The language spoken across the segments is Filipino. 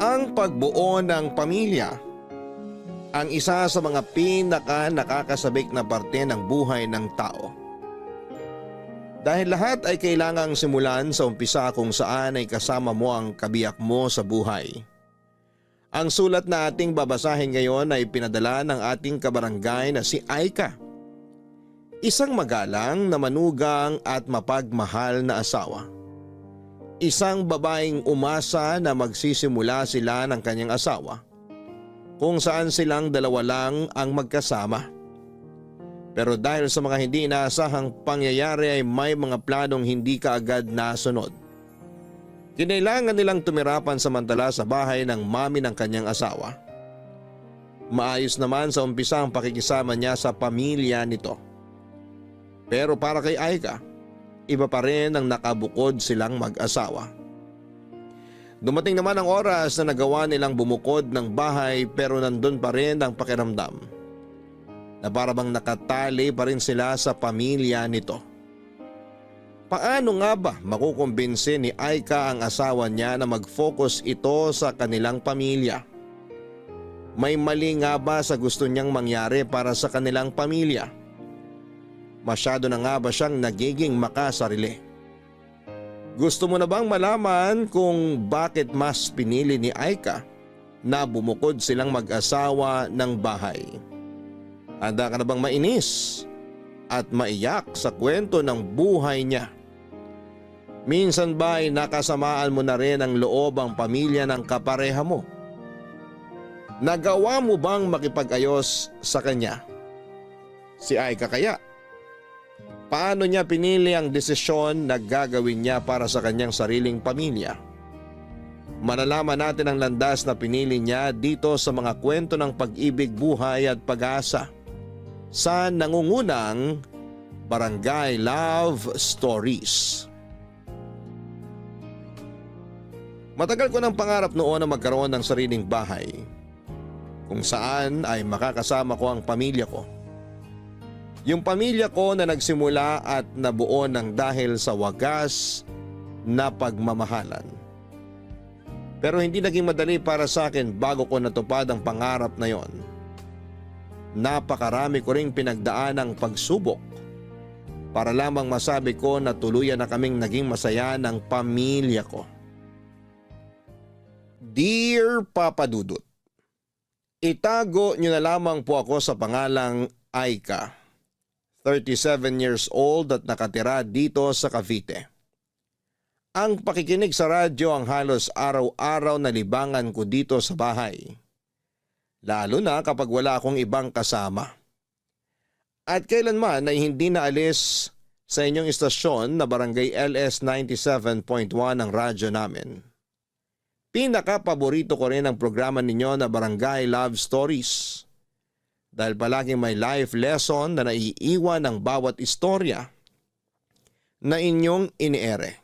Ang pagbuo ng pamilya ang isa sa mga nakakasabik na parte ng buhay ng tao. Dahil lahat ay kailangang simulan sa umpisa kung saan ay kasama mo ang kabiyak mo sa buhay. Ang sulat na ating babasahin ngayon ay pinadala ng ating kabarangay na si Aika. Isang magalang na manugang at mapagmahal na asawa. Isang babaeng umasa na magsisimula sila ng kanyang asawa kung saan silang dalawa lang ang magkasama. Pero dahil sa mga hindi inaasahang pangyayari ay may mga planong hindi kaagad nasunod. Kinailangan nilang tumira pansamantala sa bahay ng mami ng kanyang asawa. Maayos naman sa umpisa ang pakikisama niya sa pamilya nito. Pero para kay Aika, iba pa rin ang nakabukod silang mag-asawa. Dumating naman ang oras na nagawa nilang bumukod ng bahay pero nandun pa rin ang pakiramdam na para bang nakatali pa rin sila sa pamilya nito. Paano nga ba makukumbinsi ni Aika ang asawa niya na mag-focus ito sa kanilang pamilya? May mali nga ba sa gusto niyang mangyari para sa kanilang pamilya? Masyado na nga ba siyang nagiging makasarili? Gusto mo na bang malaman kung bakit mas pinili ni Aika na bumukod silang mag-asawa ng bahay? Handa ka na bang mainis at maiyak sa kwento ng buhay niya? Minsan ba ay nakasamaan mo na rin ang loob ang pamilya ng kapareha mo? Nagawa mo bang makipag-ayos sa kanya? Si Aika kaya? Paano niya pinili ang desisyon na gagawin niya para sa kanyang sariling pamilya? Malalaman natin ang landas na pinili niya dito sa mga kwento ng pag-ibig, buhay at pag-asa sa nangungunang Barangay Love Stories. Matagal ko ng pangarap noon na magkaroon ng sariling bahay kung saan ay makakasama ko ang pamilya ko. Yung pamilya ko na nagsimula at nabuo ng dahil sa wagas na pagmamahalan. Pero hindi naging madali para sa akin bago ko natupad ang pangarap na yon. Napakarami ko ring pinagdaan ng pagsubok para lamang masabi ko na tuluyan na kaming naging masaya ng pamilya ko. Dear Papa Dudut, itago niyo na lamang po ako sa pangalang Aika. 37 years old at nakatira dito sa Cavite. Ang pakikinig sa radyo ang halos araw-araw na libangan ko dito sa bahay. Lalo na kapag wala akong ibang kasama. At kailanman ay hindi naalis sa inyong istasyon na Barangay LS 97.1 ang radyo namin. Pinaka-paborito ko rin ang programa ninyo na Barangay Love Stories. Dahil palaging may life lesson na naiiwan ng bawat istorya na inyong iniere.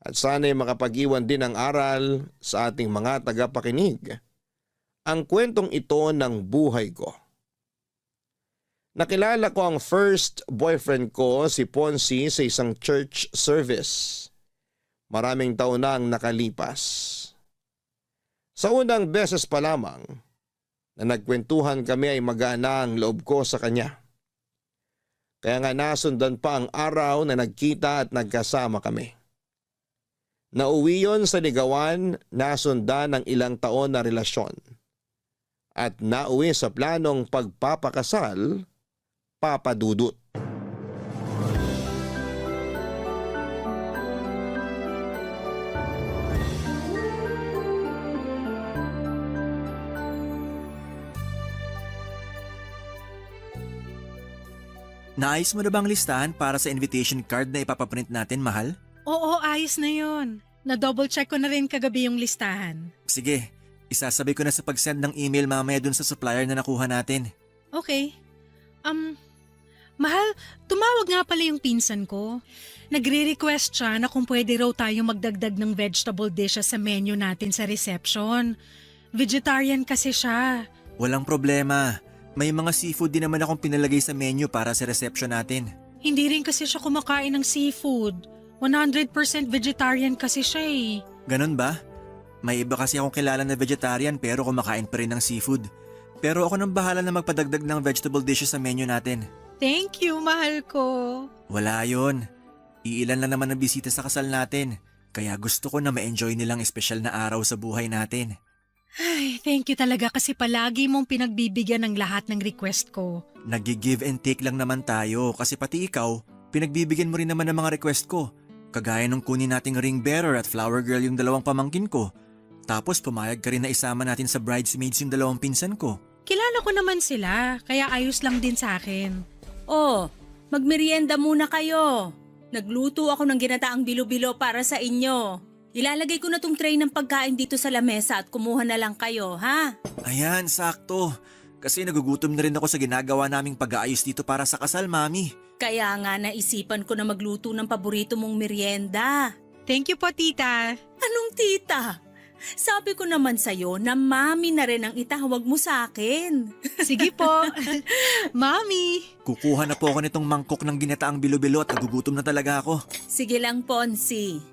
At sana'y makapag-iwan din ng aral sa ating mga tagapakinig ang kwentong ito ng buhay ko. Nakilala ko ang first boyfriend ko si Ponzi sa isang church service. Maraming taon na ang nakalipas. Sa unang beses pa lamang na nagkwentuhan kami ay magana ang loob ko sa kanya. Kaya nga nasundan pa ang araw na nagkita at nagkasama kami. Nauwi yon sa ligawan, nasundan ng ilang taon na relasyon. At nauwi sa planong pagpapakasal, Papa Dudut. Naayos mo na bang listahan para sa invitation card na ipapaprint natin, mahal? Oo, ayos na yun. Na-double check ko na rin kagabi yung listahan. Sige, isasabi ko na sa pag-send ng email mamaya dun sa supplier na nakuha natin. Okay. Mahal, tumawag nga pala yung pinsan ko. Nagre-request siya na kung pwede raw tayo magdagdag ng vegetable dishes sa menu natin sa reception. Vegetarian kasi siya. Walang problema. May mga seafood din naman akong pinalagay sa menu para sa reception natin. Hindi rin kasi siya kumakain ng seafood. 100% vegetarian kasi siya eh. Ganon ba? May iba kasi akong kilala na vegetarian pero kumakain pa rin ng seafood. Pero ako nang bahala na magpadagdag ng vegetable dishes sa menu natin. Thank you, mahal ko. Wala yon. Iilan lang naman ang bisita sa kasal natin. Kaya gusto ko na ma-enjoy nilang espesyal na araw sa buhay natin. Ay, thank you talaga kasi palagi mong pinagbibigyan ng lahat ng request ko. Nag-give and take lang naman tayo kasi pati ikaw, pinagbibigyan mo rin naman ng mga request ko. Kagaya nung kunin nating ring bearer at flower girl yung dalawang pamangkin ko. Tapos pumayag ka rin na isama natin sa bridesmaids yung dalawang pinsan ko. Kilala ko naman sila, kaya ayos lang din sa akin. Oh, magmerienda muna kayo. Nagluto ako ng ginataang bilo-bilo para sa inyo. Ilalagay ko na tong tray ng pagkain dito sa lamesa at kumuha na lang kayo, ha? Ayan, sakto. Kasi nagugutom na rin ako sa ginagawa naming pag-aayos dito para sa kasal, Mami. Kaya nga naisipan ko na magluto ng paborito mong merienda. Thank you po, tita. Anong tita? Sabi ko naman sa'yo na mami na rin ang itawag mo sa akin. Sige po. Mami. Kukuha na po ako nitong mangkok ng ginataang bilo-bilo at nagugutom na talaga ako. Sige lang, Ponsi.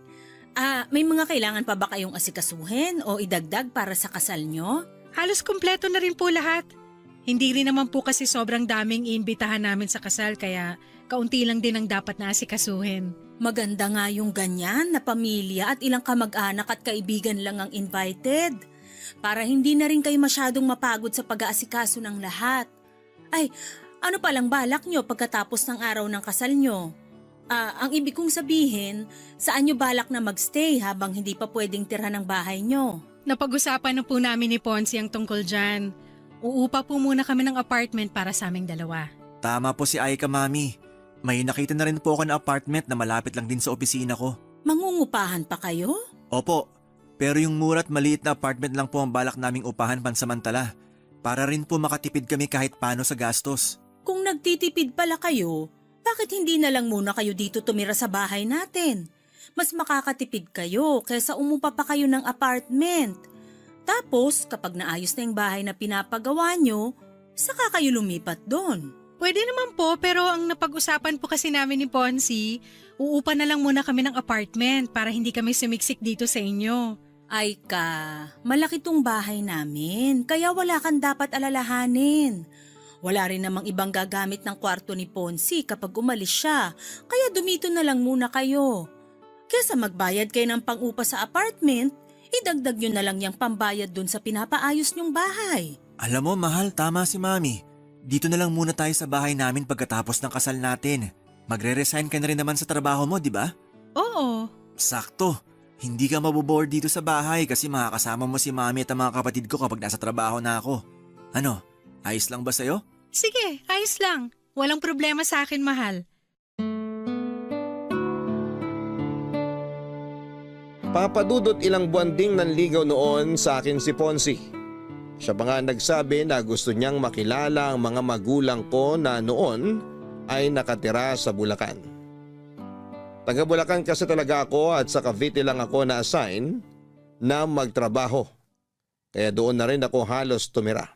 May mga kailangan pa ba kayong asikasuhin o idagdag para sa kasal nyo? Halos kumpleto na rin po lahat. Hindi rin naman po kasi sobrang daming iimbitahan namin sa kasal kaya kaunti lang din ang dapat na asikasuhin. Maganda nga yung ganyan na pamilya at ilang kamag-anak at kaibigan lang ang invited. Para hindi na rin kayo masyadong mapagod sa pag-aasikaso ng lahat. Ay, ano palang balak nyo pagkatapos ng araw ng kasal nyo? Ang ibig kong sabihin, saan nyo balak na magstay habang hindi pa pwedeng tirhan ng bahay nyo? Napag-usapan na po namin ni Ponsi ang tungkol dyan. Uupa po muna kami ng apartment para sa aming dalawa. Tama po si Aika, Mami. May nakita na rin po ako na apartment na malapit lang din sa opisina ko. Mangungupahan pa kayo? Opo, pero yung mura at maliit na apartment lang po ang balak naming upahan pansamantala. Para rin po makatipid kami kahit paano sa gastos. Kung nagtitipid pala kayo, bakit hindi na lang muna kayo dito tumira sa bahay natin? Mas makakatipid kayo kaysa umupa pa kayo ng apartment. Tapos kapag naayos na yung bahay na pinapagawa nyo, saka kayo lumipat doon. Pwede naman po pero ang napag-usapan po kasi namin ni Ponsi, uupa na lang muna kami ng apartment para hindi kami sumiksik dito sa inyo. Ay malaki tong bahay namin, kaya wala kang dapat alalahanin. Wala rin namang ibang gagamit ng kwarto ni Ponsi kapag umalis siya, kaya dumito na lang muna kayo. Kesa magbayad kayo ng pang-upa sa apartment, idagdag nyo na lang yung pambayad dun sa pinapaayos nyong bahay. Alam mo, mahal, tama si Mami. Dito na lang muna tayo sa bahay namin pagkatapos ng kasal natin. Magre-resign ka na rin naman sa trabaho mo, di ba? Oo. Sakto. Hindi ka maboboard dito sa bahay kasi makakasama mo si Mami at ang mga kapatid ko kapag nasa trabaho na ako. Ano, ayos lang ba sa'yo? Sige, ayos lang. Walang problema sa akin, mahal. Papadudot ilang buwan ding nanligaw noon sa akin si Ponsi. Siya pa nga nagsabi na gusto niyang makilala ang mga magulang ko na noon ay nakatira sa Bulacan. Taga Bulacan kasi talaga ako at sa Cavite lang ako na-assign na magtrabaho. Kaya doon na rin ako halos tumira.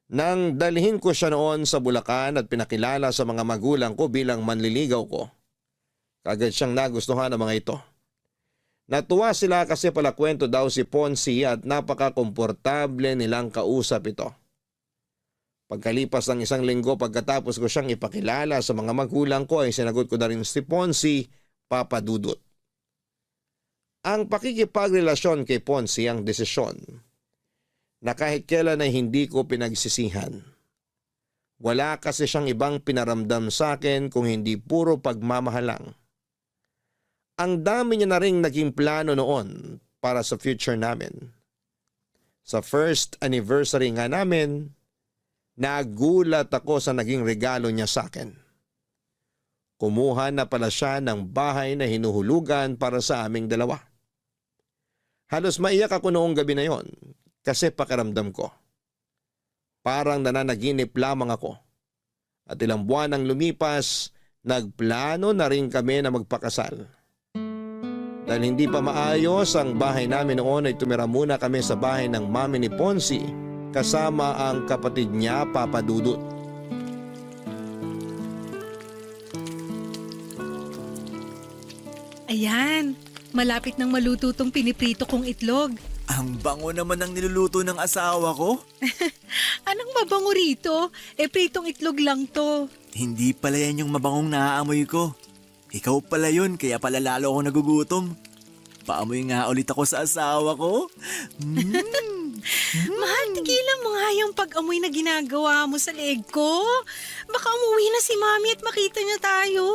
Nang dalhin ko siya noon sa Bulacan at pinakilala sa mga magulang ko bilang manliligaw ko, kagad siyang nagustuhan ng mga ito. Natuwa sila kasi pala kwento daw si Ponsi at napaka-komportable nilang kausap ito. Pagkalipas ng isang linggo pagkatapos ko siyang ipakilala sa mga magulang ko ay sinagot ko na rin si Ponsi, Papa Dudut. Ang pakikipagrelasyon kay Ponsi ang desisyon na kahit kailan ay hindi ko pinagsisihan. Wala kasi siyang ibang pinaramdam sa akin kung hindi puro pagmamahal lang. Ang dami niya na ring naging plano noon para sa future namin. Sa first anniversary nga namin, nagulat ako sa naging regalo niya sa akin. Kumuha na pala siya ng bahay na hinuhulugan para sa aming dalawa. Halos maiyak ako noong gabi na yon kasi pakiramdam ko. Parang nananaginip lamang ako. At ilang buwan ang lumipas, nagplano na rin kami na magpakasal. Dahil hindi pa maayos ang bahay namin noon ay tumira muna kami sa bahay ng mami ni Ponsi kasama ang kapatid niya, Papa Dudut. Ayan, Malapit nang maluto tong piniprito kong itlog. Ang bango naman ng niluluto ng asawa ko. Anong mabango rito? Pritong itlog lang to. Hindi pala yan yung mabangong naaamoy ko. Ikaw pala yun, kaya pala lalo ako nagugutom. Paamoy nga ulit ako sa asawa ko. Mahal, tigilan mo nga yung pag-amoy na ginagawa mo sa leeg ko. Baka umuwi na si Mami at makita niya tayo.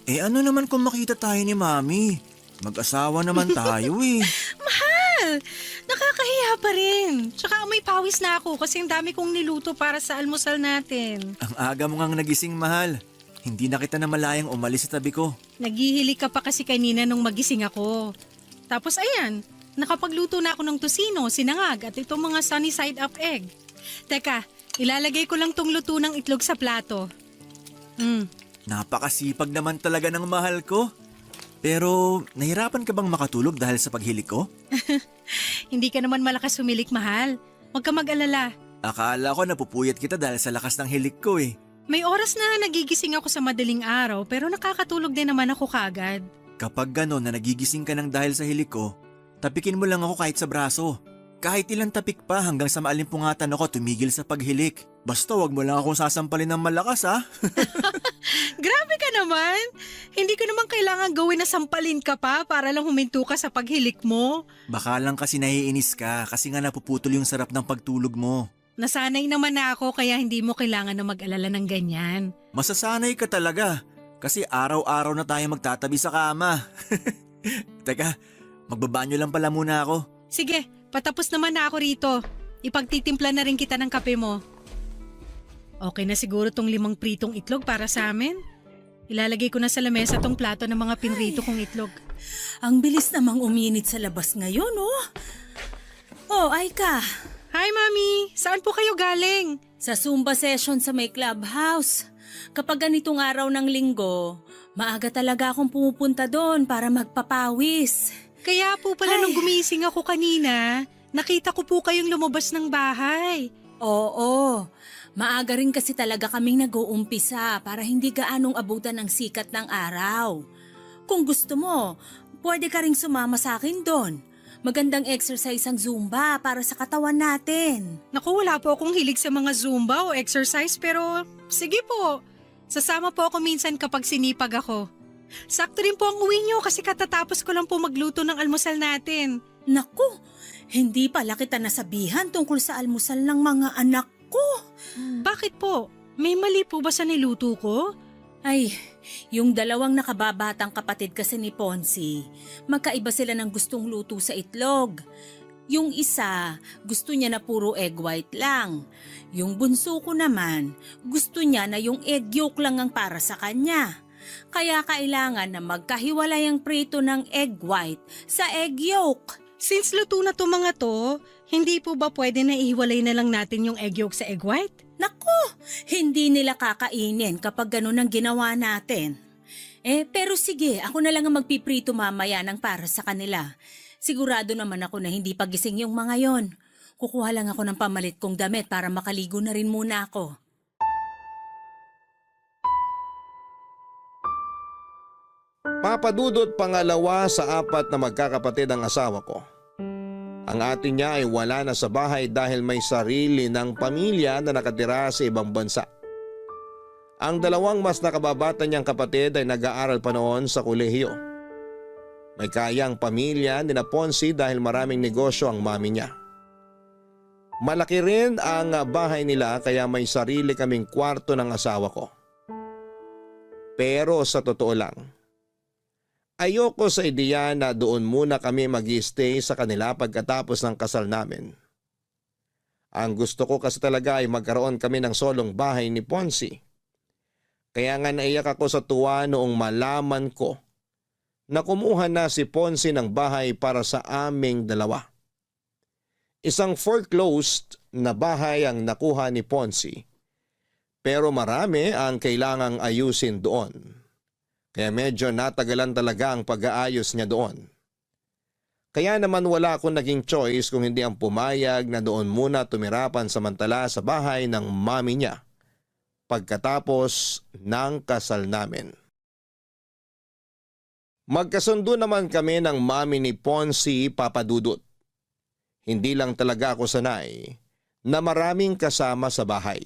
Ano naman kung makita tayo ni Mami? Mag-asawa naman tayo eh. Mahal, nakakahiya pa rin. Tsaka amoy pawis na ako kasi ang dami kong niluto para sa almusal natin. Ang aga mo ngang nagising, mahal. Hindi na kita na malayang umalis sa tabi ko. Naghihili ka pa kasi kanina nung magising ako. Tapos ayan, nakapagluto na ako ng tosino, sinangag at itong mga sunny side up egg. Teka, ilalagay ko lang tong luto ng itlog sa plato. Napakasipag naman talaga ng mahal ko. Pero nahirapan ka bang makatulog dahil sa paghilik ko? Hindi ka naman malakas humilik, mahal. Huwag ka mag-alala. Akala ko napupuyat kita dahil sa lakas ng hilik ko eh. May oras na nagigising ako sa madaling araw pero nakakatulog din naman ako kagad. Kapag gano'n na nagigising ka ng dahil sa hilik ko, tapikin mo lang ako kahit sa braso. Kahit ilang tapik pa hanggang sa maalimpungatan ako tumigil sa paghilik. Basta wag mo lang akong sasampalin ng malakas ha. Grabe ka naman! Hindi ko naman kailangan gawin na sampalin ka pa para lang huminto ka sa paghilik mo. Baka lang kasi naiinis ka kasi nga napuputol yung sarap ng pagtulog mo. Nasanay naman na ako kaya hindi mo kailangan na mag-alala ng ganyan. Masasanay ka talaga kasi araw-araw na tayo magtatabi sa kama. Teka, magbabanyo lang pala muna ako. Sige, patapos naman na ako rito. Ipagtitimpla na rin kita ng kape mo. Okay na siguro tong 5 pritong itlog para sa amin. Ilalagay ko na sa lamesa tong plato ng mga pinrito kong itlog. Ang bilis namang uminit sa labas ngayon, oh. Oh, Aika. Hi, Mami! Saan po kayo galing? Sa Zumba session sa may clubhouse. Kapag ganitong araw ng linggo, maaga talaga akong pumupunta doon para magpapawis. Kaya po pala nung gumising ako kanina, nakita ko po kayong lumabas ng bahay. Oo, maaga rin kasi talaga kaming nag-uumpisa para hindi gaanong abutan ng sikat ng araw. Kung gusto mo, pwede ka ring sumama sa akin doon. Magandang exercise ang Zumba para sa katawan natin. Naku, wala po akong hilig sa mga Zumba o exercise pero sige po. Sasama po ako minsan kapag sinipag ako. Sakto rin po ang uwi niyo kasi katatapos ko lang po magluto ng almusal natin. Naku, hindi pala kita nasabihan tungkol sa almusal ng mga anak ko. Bakit po? May mali po ba sa niluto ko? Ay, yung dalawang nakababatang kapatid kasi ni Ponzi, magkaiba sila ng gustong luto sa itlog. Yung isa, gusto niya na puro egg white lang. Yung bunso ko naman, gusto niya na yung egg yolk lang ang para sa kanya. Kaya kailangan na magkahiwalay ang prito ng egg white sa egg yolk. Since luto na to mga to, hindi po ba pwede na ihiwalay na lang natin yung egg yolk sa egg white? Naku, hindi nila kakainin kapag ganun ang ginawa natin. Pero sige, ako na lang ang magpiprito mamaya ng para sa kanila. Sigurado naman ako na hindi pagising yung mga yon. Kukuha lang ako ng pamalit kong damit para makaligo na rin muna ako. Papadudot pangalawa sa 4 na magkakapatid ang asawa ko. Ang ate niya ay wala na sa bahay dahil may sarili ng pamilya na nakatira sa ibang bansa. Ang 2 mas nakababata niyang kapatid ay nag-aaral pa noon sa kolehiyo. May kayang pamilya ni na Ponzi dahil maraming negosyo ang mami niya. Malaki rin ang bahay nila kaya may sarili kaming kwarto ng asawa ko. Pero sa totoo lang, ayoko sa ideya na doon muna kami mag-i-stay sa kanila pagkatapos ng kasal namin. Ang gusto ko kasi talaga ay magkaroon kami ng solong bahay ni Ponzi. Kaya nga naiyak ako sa tuwa noong malaman ko na kumuha na si Ponzi ng bahay para sa aming 2. Isang foreclosed na bahay ang nakuha ni Ponzi, pero marami ang kailangang ayusin doon. Kaya medyo natagalan talaga ang pag-aayos niya doon. Kaya naman wala akong naging choice kung hindi ang pumayag na doon muna tumirapan samantala sa bahay ng mami niya pagkatapos ng kasal namin. Magkasundo naman kami ng mami ni Ponzi, Papa Dudut. Hindi lang talaga ako sanay na maraming kasama sa bahay.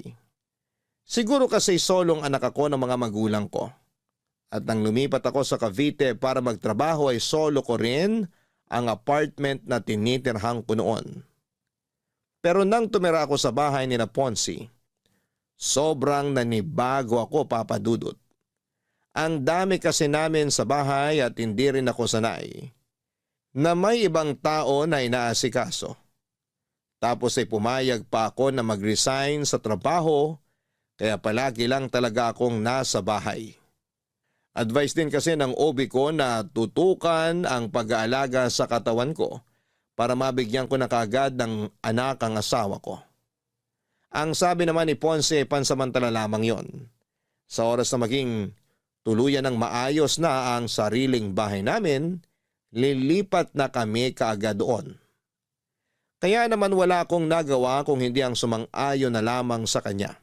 Siguro kasi solong anak ako ng mga magulang ko. At nang lumipat ako sa Cavite para magtrabaho ay solo ko rin ang apartment na tinitirhan ko noon. Pero nang tumira ako sa bahay ni na Ponzi, sobrang nanibago ako, Papa Dudut. Ang dami kasi namin sa bahay at hindi rin ako sanay na may ibang tao na inaasikaso. Tapos ay pumayag pa ako na mag-resign sa trabaho kaya palagi lang talaga akong nasa bahay. Advice din kasi ng OB ko na tutukan ang pag-aalaga sa katawan ko para mabigyan ko na kagad ng anak ang asawa ko. Ang sabi naman ni Ponce, pansamantala lamang yon. Sa oras na maging tuluyan ng maayos na ang sariling bahay namin, lilipat na kami kaagad doon. Kaya naman wala akong nagawa kung hindi ang sumang-ayon na lamang sa kanya.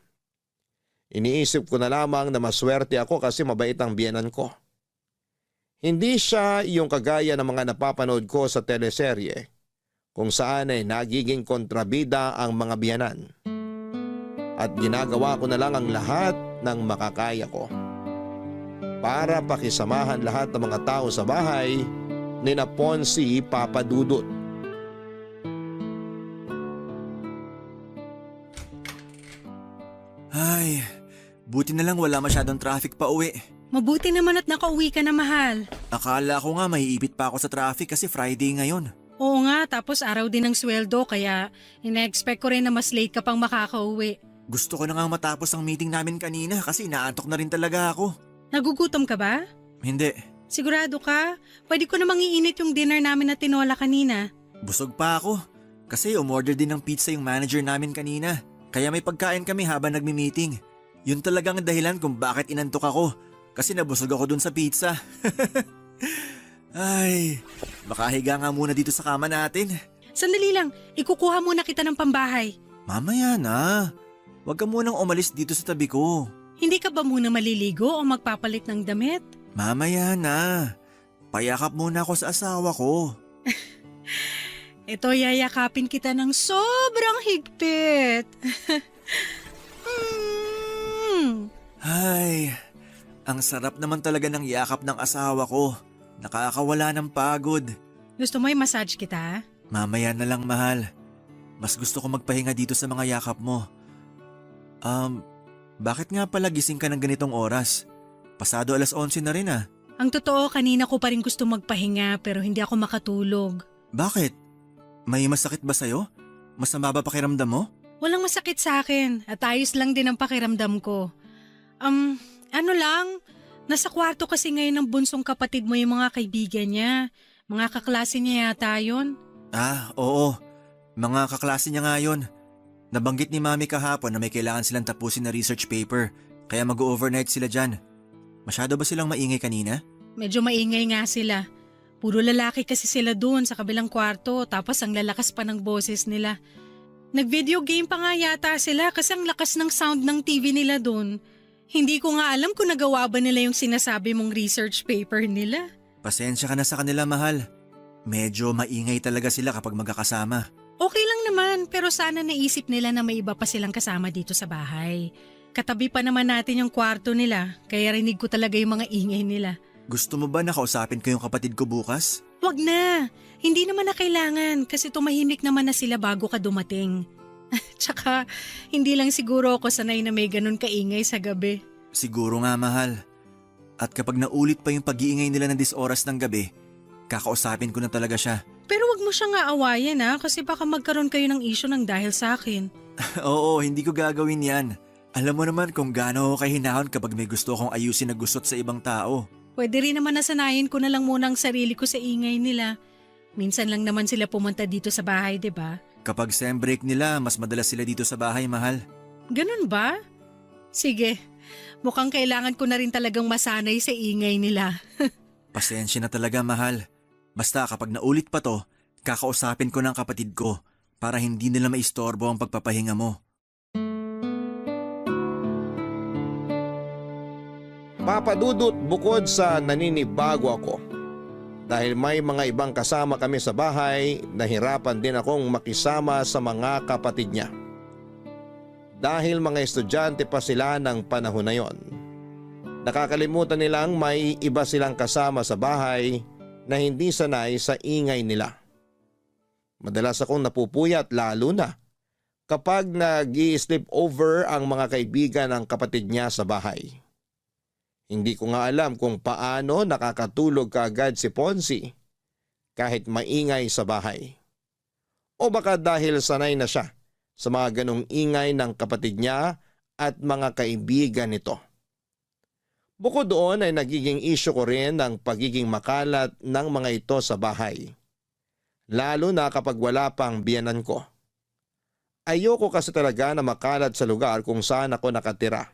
Iniisip ko na lamang na maswerte ako kasi mabait ang biyenan ko. Hindi siya yung kagaya ng mga napapanood ko sa teleserye kung saan ay nagiging kontrabida ang mga biyenan. At ginagawa ko na lang ang lahat ng makakaya ko para pakisamahan lahat ng mga tao sa bahay ni na Ponzi, Papa Dudut. Ay, buti na lang wala masyadong traffic pa uwi. Mabuti naman at nakauwi ka na, mahal. Akala ko nga maiipit pa ako sa traffic kasi Friday ngayon. Oo nga, tapos araw din ng sweldo kaya ina-expect ko rin na mas late ka pang makakauwi. Gusto ko na nga matapos ang meeting namin kanina kasi inaantok na rin talaga ako. Nagugutom ka ba? Hindi, Sigurado ka? Pwede ko namang iinit yung dinner namin na tinola kanina. busog pa ako. Kasi umorder din ng pizza yung manager namin kanina. Kaya may pagkain kami habang nagmi-meeting. Yun talagang dahilan kung bakit inantok ako. Kasi nabusog ako dun sa pizza. Ay, makahiga nga muna dito sa kama natin. Sandali lang, ikukuha muna kita ng pambahay. Mamaya na. Huwag ka munang umalis dito sa tabi ko. Hindi ka ba muna maliligo o magpapalit ng damit? Mamaya na. Payakap muna ako sa asawa ko. Ito, yayakapin kita ng sobrang higpit. Ay, ang sarap naman talaga ng yakap ng asawa ko. Nakakawala ng pagod. Gusto mo i-massage kita? Mamaya na lang, mahal. Mas gusto ko magpahinga dito sa mga yakap mo. Bakit nga pala gising ka ng ganitong oras? Pasado 11:00 na rin ah. Ang totoo, kanina ko pa rin gusto magpahinga pero hindi ako makatulog. Bakit? May masakit ba sa'yo? Masama ba pakiramdam mo? Walang masakit sa akin at ayos lang din ang pakiramdam ko. Ano lang, nasa kwarto kasi ngayon ng bunsong kapatid mo yung mga kaibigan niya. Mga kaklase niya yata yun. Ah, oo. Mga kaklase niya nga yun. Nabanggit ni Mami kahapon na may kailangan silang tapusin na research paper, kaya mag-overnight sila dyan. Masyado ba silang maingay kanina? Medyo maingay nga sila. Puro lalaki kasi sila doon sa kabilang kwarto tapos ang lalakas pa ng boses nila. Nag-video game pa nga yata sila kasi ang lakas ng sound ng TV nila doon. Hindi ko nga alam kung nagawa ba nila yung sinasabi mong research paper nila. Pasensya ka na sa kanila, mahal. Medyo maingay talaga sila kapag magkakasama. Okay lang naman pero sana naisip nila na may iba pa silang kasama dito sa bahay. Katabi pa naman natin yung kwarto nila kaya rinig ko talaga yung mga ingay nila. Gusto mo ba nakausapin ko yung kapatid ko bukas? Wag na, hindi naman na kailangan kasi tumahimik naman na sila bago ka dumating. Tsaka hindi lang siguro ako sanay na may ganun kaingay sa gabi. Siguro nga, mahal. At kapag naulit pa yung pag-iingay nila ng 10 oras ng gabi, kakausapin ko na talaga siya. Pero wag mo siyang aawayan kasi baka magkaroon kayo ng issue ng dahil sa akin. Oo, hindi ko gagawin yan. Alam mo naman kung gaano ako kahinahon kapag may gusto akong ayusin na gusot sa ibang tao. Pwede rin naman nasanayin ko na lang muna ang sarili ko sa ingay nila. Minsan lang naman sila pumunta dito sa bahay, 'di ba? Kapag sem break nila, mas madalas sila dito sa bahay, mahal. Ganun ba? Sige, mukhang kailangan ko na rin talagang masanay sa ingay nila. Pasensya na talaga, mahal. Basta kapag naulit pa to, kakausapin ko ng kapatid ko para hindi nila maistorbo ang pagpapahinga mo. Papa Dudut, bukod sa naninibago ako, Dahil may mga ibang kasama kami sa bahay, nahirapan din akong makisama sa mga kapatid niya. Dahil mga estudyante pa sila ng panahon na yon. Nakakalimutan nilang may iba silang kasama sa bahay na hindi sanay sa ingay nila. Madalas akong napupuyat lalo na kapag nag-i-sleep over ang mga kaibigan ng kapatid niya sa bahay. Hindi ko nga alam kung paano nakakatulog kaagad si Ponzi kahit maingay sa bahay. O baka dahil sanay na siya sa mga ganong ingay ng kapatid niya at mga kaibigan nito. Bukod doon ay nagiging issue ko rin ang pagiging makalat ng mga ito sa bahay. Lalo na kapag wala pang biyanan ko. Ayoko kasi talaga na makalat sa lugar kung saan ako nakatira.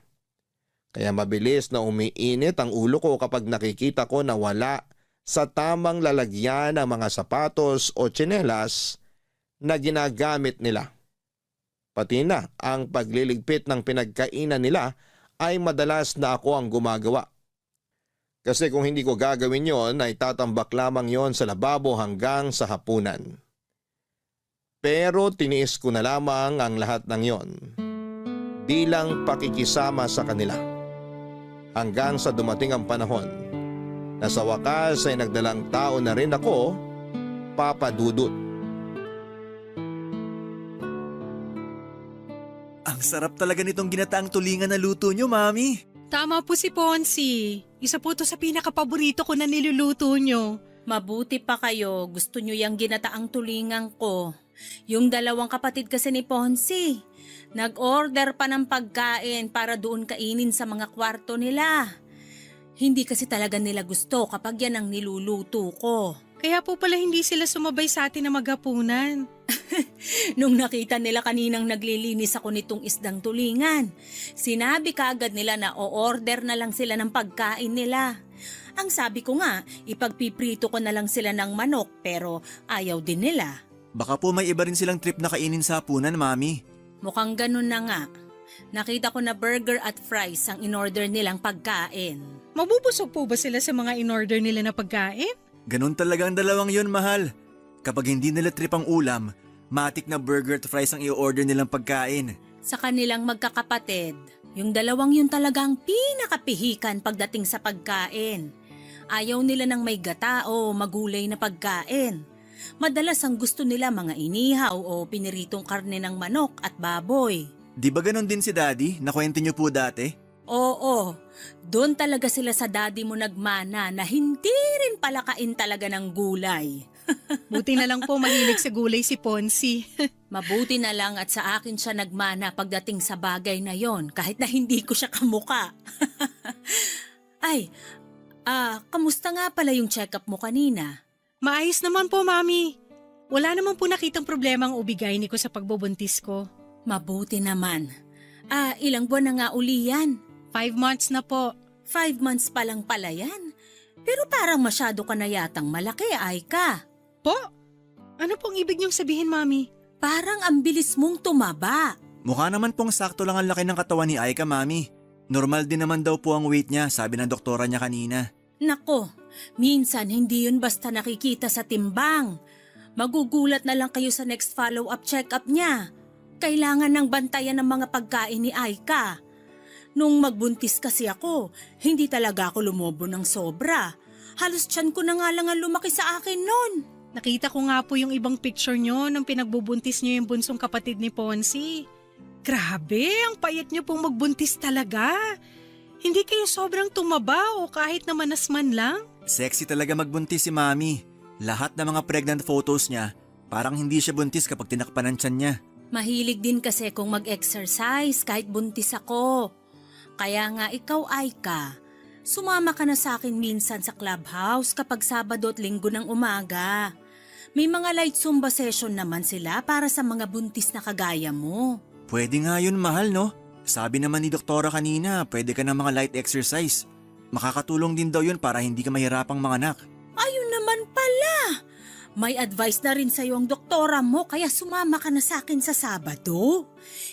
Kaya mabilis na umiinit ang ulo ko kapag nakikita ko na wala sa tamang lalagyan ng mga sapatos o tsinelas na ginagamit nila. Pati na ang pagliligpit ng pinagkainan nila ay madalas na ako ang gumagawa. Kasi kung hindi ko gagawin yon ay tatambak lamang yon sa lababo hanggang sa hapunan. Pero tiniis ko na lamang ang lahat ng yon bilang pakikisama sa kanila. Hanggang sa dumating ang panahon na sa wakas ay nagdalang tao na rin ako, Papa Dudut. Ang sarap talaga nitong ginataang tulingan na luto nyo, Mami. Tama po si Ponzi. Isa po to sa pinakapaborito ko na niluluto nyo. Mabuti pa kayo, gusto nyo yung ginataang tulingan ko. Yung dalawang kapatid kasi ni Ponzi, nag-order pa ng pagkain para doon kainin sa mga kwarto nila. Hindi kasi talaga nila gusto kapag yan ang niluluto ko. Kaya po pala hindi sila sumabay sa atin na maghapunan. Nung nakita nila kaninang naglilinis ako nitong isdang tulingan, sinabi kaagad nila na o-order na lang sila ng pagkain nila. Ang sabi ko nga, ipagpiprito ko na lang sila ng manok pero ayaw din nila. Baka po may iba rin silang trip na kainin sa hapunan, Mami. Mukhang ganun na nga. Nakita ko na burger at fries ang in-order nilang pagkain. Mabubusog po ba sila sa mga in-order nila na pagkain? Ganun talaga ang dalawang yon, mahal. Kapag hindi nila trip ang ulam, matik na burger at fries ang i-order nilang pagkain. Sa kanilang magkakapatid, yung dalawang yun talagang pinakapihikan pagdating sa pagkain. Ayaw nila ng may gata o magulay na pagkain. Madalas ang gusto nila mga inihaw o piniritong karne ng manok at baboy. Di ba ganun din si Daddy? Nakwento niyo po dati? Oo, doon talaga sila sa daddy mo nagmana na hindi rin palakain talaga ng gulay. Buti na lang po mahilig sa gulay si Ponzi. Mabuti na lang at sa akin siya nagmana pagdating sa bagay na yon kahit na hindi ko siya kamuka. Ay, kamusta nga pala yung check-up mo kanina? Maayos naman po, Mami. Wala naman po nakitang problema ang ubigay ni ko sa pagbubuntis ko. Mabuti naman. Ilang buwan na nga uli yan? 5 months na po. 5 months pa lang pala yan. Pero parang masyado ka na yatang malaki, Aika. Po? Ano pong ibig niyong sabihin, Mami? Parang ang bilis mong tumaba. Mukha naman pong sakto lang ang laki ng katawan ni Aika, Mami. Normal din naman daw po ang weight niya, sabi ng doktora niya kanina. Nako, minsan hindi yun basta nakikita sa timbang. Magugulat na lang kayo sa next follow-up check-up niya. Kailangan ng bantayan ng mga pagkain ni Aika. Nung magbuntis kasi ako, hindi talaga ako lumobo ng sobra. Halos tiyan ko na nga lang ang lumaki sa akin nun. Nakita ko nga po yung ibang picture niyo nung pinagbubuntis niyo yung bunsong kapatid ni Ponzi. Grabe, ang payat niyo pong magbuntis talaga. Hindi kayo sobrang tumaba o kahit na manas man lang? Sexy talaga magbuntis si Mami. Lahat ng mga pregnant photos niya, parang hindi siya buntis kapag tinakpan ang tiyan niya. Mahilig din kasi kung mag-exercise kahit buntis ako. Kaya nga ikaw, Aika, sumama ka na sa akin minsan sa clubhouse kapag Sabado at Linggo ng umaga. May mga light Zumba session naman sila para sa mga buntis na kagaya mo. Pwede nga yun, mahal, no? Sabi naman ni doktora kanina, pwede ka ng mga light exercise. Makakatulong din daw yun para hindi ka mahirapang manganak. Ayun naman pala! May advice na rin sa'yo ang doktora mo kaya sumama ka na sa akin sa Sabado.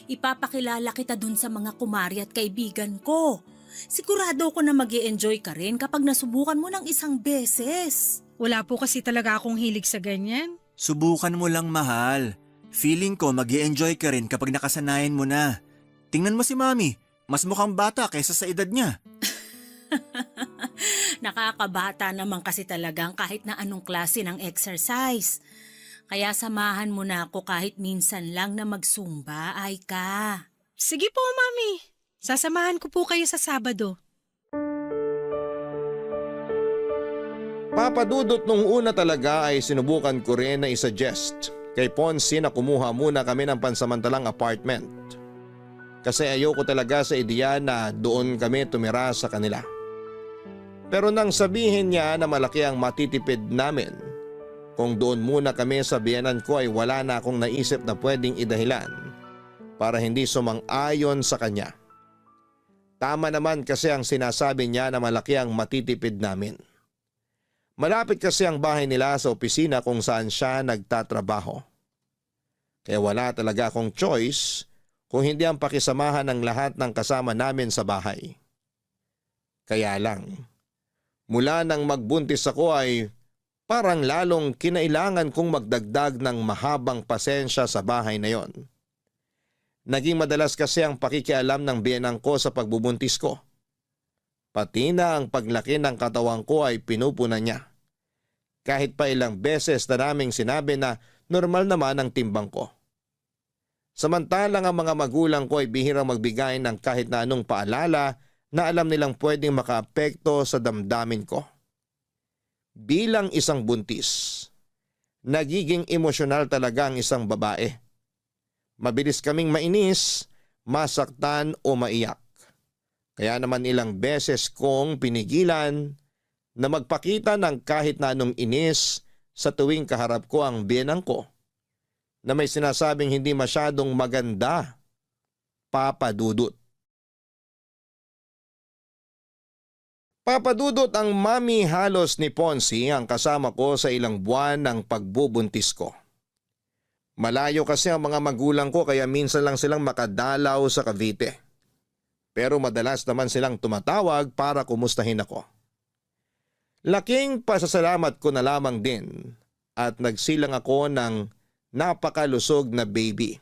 Ipapakilala kita dun sa mga kumari at kaibigan ko. Sigurado ko na mag-i-enjoy ka rin kapag nasubukan mo ng isang beses. Wala po kasi talaga akong hilig sa ganyan. Subukan mo lang, mahal. Feeling ko mag-i-enjoy ka rin kapag nakasanayan mo na. Tingnan mo si Mami, mas mukhang bata kaysa sa edad niya. Nakakabata naman kasi talagang kahit na anong klase ng exercise. Kaya samahan mo na ako kahit minsan lang na magsumba, ay ka. Sige po, Mami. Sasamahan ko po kayo sa Sabado. Papadudot nung una talaga ay sinubukan ko rin na isuggest kay Ponce na kumuha muna kami ng pansamantalang apartment. Kasi ayoko talaga sa ideya na doon kami tumira sa kanila. Pero nang sabihin niya na malaki ang matitipid namin, kung doon muna kami sa biyenan ko ay wala na akong naisip na pwedeng idahilan para hindi sumang-ayon sa kanya. Tama naman kasi ang sinasabi niya na malaki ang matitipid namin. Malapit kasi ang bahay nila sa opisina kung saan siya nagtatrabaho. Kaya wala talaga akong choice kung hindi ang pakisamahan ng lahat ng kasama namin sa bahay. Kaya lang, mula nang magbuntis ako ay parang lalong kinailangan kong magdagdag ng mahabang pasensya sa bahay na yon. Naging madalas kasi ang pakikialam ng biyenang ko sa pagbubuntis ko. Pati na ang paglaki ng katawan ko ay pinupunan niya. Kahit pa ilang beses na naming sinabi na normal naman ang timbang ko. Samantalang ang mga magulang ko ay bihirang magbigay ng kahit na anong paalala na alam nilang pwedeng makaapekto sa damdamin ko. Bilang isang buntis, nagiging emosyonal talaga ang isang babae. Mabilis kaming mainis, masaktan o maiyak. Kaya naman ilang beses kong pinigilan na magpakita ng kahit na anong inis sa tuwing kaharap ko ang biyenang ko na may sinasabing hindi masyadong maganda, papadudot. Papadudot ang mami halos ni Ponce ang kasama ko sa ilang buwan ng pagbubuntis ko. Malayo kasi ang mga magulang ko kaya minsan lang silang makadalaw sa Cavite. Pero madalas naman silang tumatawag para kumustahin ako. Laking pasasalamat ko na lamang din at nagsilang ako ng napakalusog na baby.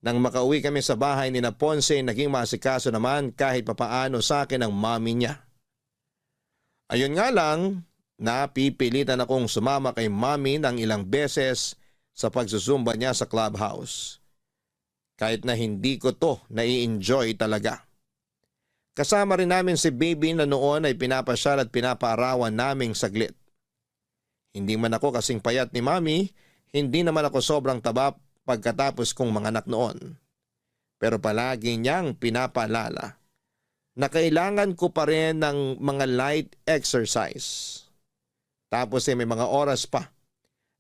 Nang makauwi kami sa bahay ni na Ponce, naging maasikaso naman kahit papaano sa akin ang mami niya. Ayun nga lang, napipilitan akong sumama kay mami ng ilang beses sa pagsusumba niya sa clubhouse. Kahit na hindi ko to nai-enjoy talaga. Kasama rin namin si baby na noon ay pinapasyal at pinapaarawan naming saglit. Hindi man ako kasing payat ni mami, hindi naman ako sobrang taba pagkatapos kong manganak noon. Pero palagi niyang pinapaalala na kailangan ko pa rin ng mga light exercise. Tapos may mga oras pa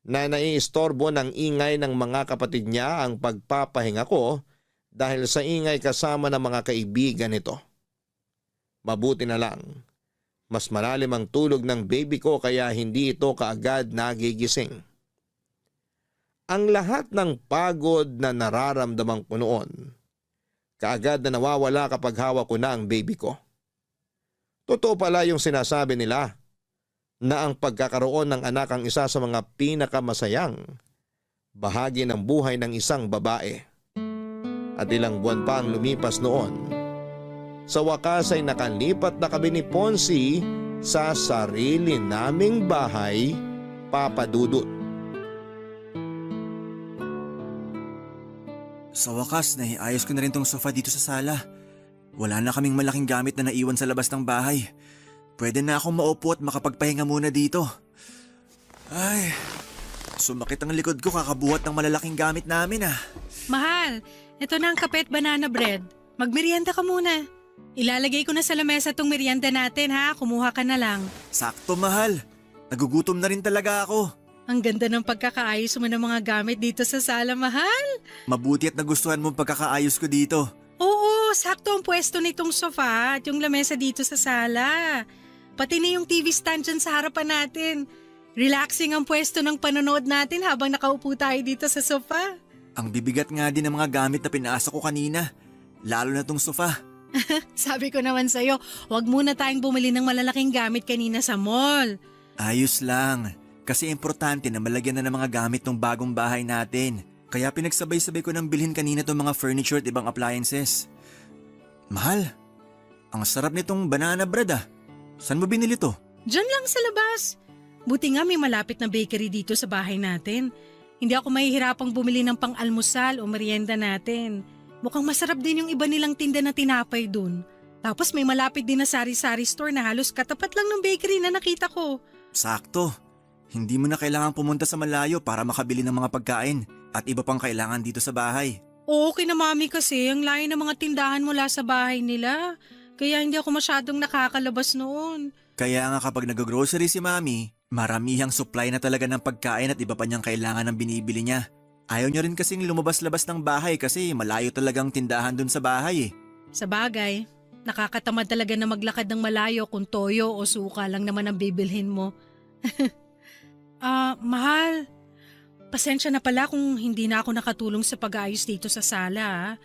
na naiistorbo ng ingay ng mga kapatid niya ang pagpapahinga ko dahil sa ingay kasama ng mga kaibigan nito. Mabuti na lang, mas malalim ang tulog ng baby ko kaya hindi ito kaagad nagigising. Ang lahat ng pagod na nararamdaman ko noon, kaagad na nawawala kapag hawak ko na ang baby ko. Totoo pala yung sinasabi nila na ang pagkakaroon ng anak ang isa sa mga pinakamasayang bahagi ng buhay ng isang babae. At ilang buwan pa ang lumipas noon. Sa wakas ay nakalipat na kami ni Ponce sa sarili naming bahay, papadudot. Sa wakas, naiayos ko na rin tong sofa dito sa sala. Wala na kaming malaking gamit na naiwan sa labas ng bahay. Pwede na akong maupo at makapagpahinga muna dito. Ay, sumakit ang likod ko kakabuhat ng malalaking gamit namin ah. Mahal, ito na ang kape at banana bread. Magmerienda ka muna. Ilalagay ko na sa lamesa tong merienda natin ha, kumuha ka na lang. Sakto, mahal. Nagugutom na rin talaga ako. Ang ganda ng pagkakaayos mo ng mga gamit dito sa sala, mahal. Mabuti at nagustuhan mo ang pagkakaayos ko dito. Oo, sakto ang pwesto nitong sofa at yung lamesa dito sa sala. Pati na yung TV stand dyan sa harapan natin. Relaxing ang pwesto ng panonood natin habang nakaupo tayo dito sa sofa. Ang bibigat nga din ng mga gamit na pinaasa ko kanina. Lalo na tong sofa. Sabi ko naman sa'yo, huwag muna tayong bumili ng malalaking gamit kanina sa mall. Ayos lang. Kasi importante na malagyan na ng mga gamit ng bagong bahay natin. Kaya pinagsabay-sabay ko nang bilhin kanina tong mga furniture at ibang appliances. Mahal, ang sarap nitong banana bread ah. Saan mo binili to? Diyan lang sa labas. Buti nga may malapit na bakery dito sa bahay natin. Hindi ako mahihirapang bumili ng pang-almusal o merienda natin. Mukhang masarap din yung iba nilang tinda na tinapay dun. Tapos may malapit din na sari-sari store na halos katapat lang ng bakery na nakita ko. Sakto. Hindi mo na kailangan pumunta sa malayo para makabili ng mga pagkain at iba pang kailangan dito sa bahay. Oo, kina mami kasi ang layo ng mga tindahan mula sa bahay nila. Kaya hindi ako masyadong nakakalabas noon. Kaya nga kapag nag-grocery si Mami, maramihang supply na talaga ng pagkain at iba pa niyang kailangan ng binibili niya. Ayaw niya rin kasing lumabas-labas ng bahay kasi malayo talagang tindahan dun sa bahay eh. Sa bagay, nakakatamad talaga na maglakad ng malayo kung toyo o suka lang naman ang bibilhin mo. Mahal. Pasensya na pala kung hindi na ako nakatulong sa pag-ayos dito sa sala.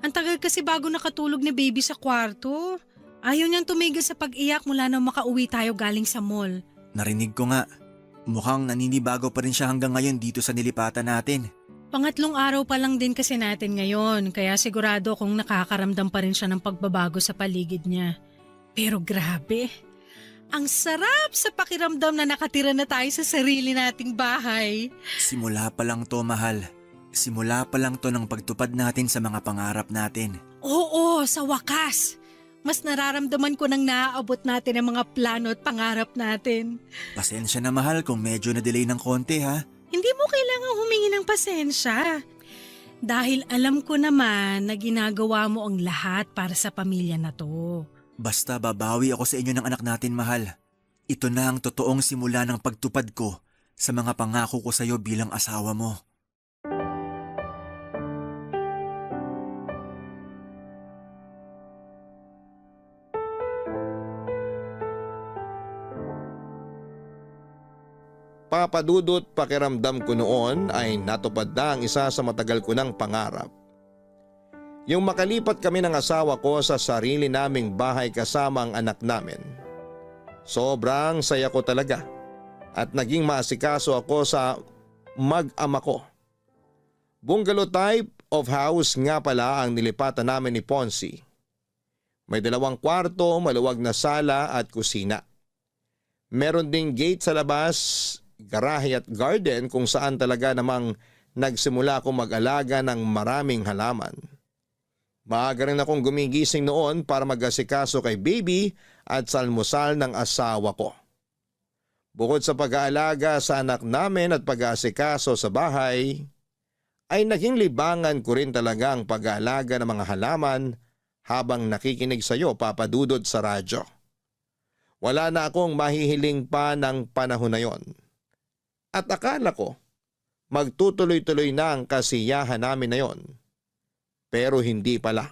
Ang tagal kasi bago nakatulog ni baby sa kwarto. Ayaw niyang tumigil sa pag-iyak mula nang makauwi tayo galing sa mall. Narinig ko nga. Mukhang naninibago pa rin siya hanggang ngayon dito sa nilipatan natin. Pangatlong araw pa lang din kasi natin ngayon, kaya sigurado kung nakakaramdam pa rin siya ng pagbabago sa paligid niya. Pero grabe, ang sarap sa pakiramdam na nakatira na tayo sa sarili nating bahay. Simula pa lang to, mahal. Simula pa lang to ng pagtupad natin sa mga pangarap natin. Oo, sa wakas. Mas nararamdaman ko nang naaabot natin ang mga plano at pangarap natin. Pasensya na, mahal, kung medyo na-delay ng konti ha. Hindi mo kailangang humingi ng pasensya. Dahil alam ko naman na ginagawa mo ang lahat para sa pamilya na to. Basta babawi ako sa inyo ng anak natin, mahal. Ito na ang totoong simula ng pagtupad ko sa mga pangako ko sa iyo bilang asawa mo. Papadudot pakiramdam ko noon ay natupad na ang isa sa matagal ko ng pangarap. Yung makalipat kami ng asawa ko sa sarili naming bahay kasama ang anak namin. Sobrang saya ko talaga at naging maasikaso ako sa mag-ama ko. Bungalow type of house nga pala ang nilipatan namin ni Ponzi. May 2 kwarto, maluwag na sala at kusina. Meron ding gate sa labas, garahe at garden kung saan talaga namang nagsimula akong mag-alaga ng maraming halaman. Maaga rin akong gumigising noon para mag-asikaso kay baby at sa almusal ng asawa ko. Bukod sa pag-aalaga sa anak namin at pag-aasikaso sa bahay, ay naging libangan ko rin talaga ang pag-aalaga ng mga halaman habang nakikinig sa iyo, Papa Dudut, sa radyo. Wala na akong mahihiling pa ng panahon na yon. At akala ko, magtutuloy-tuloy na ang kasiyahan namin na yon. Pero hindi pala.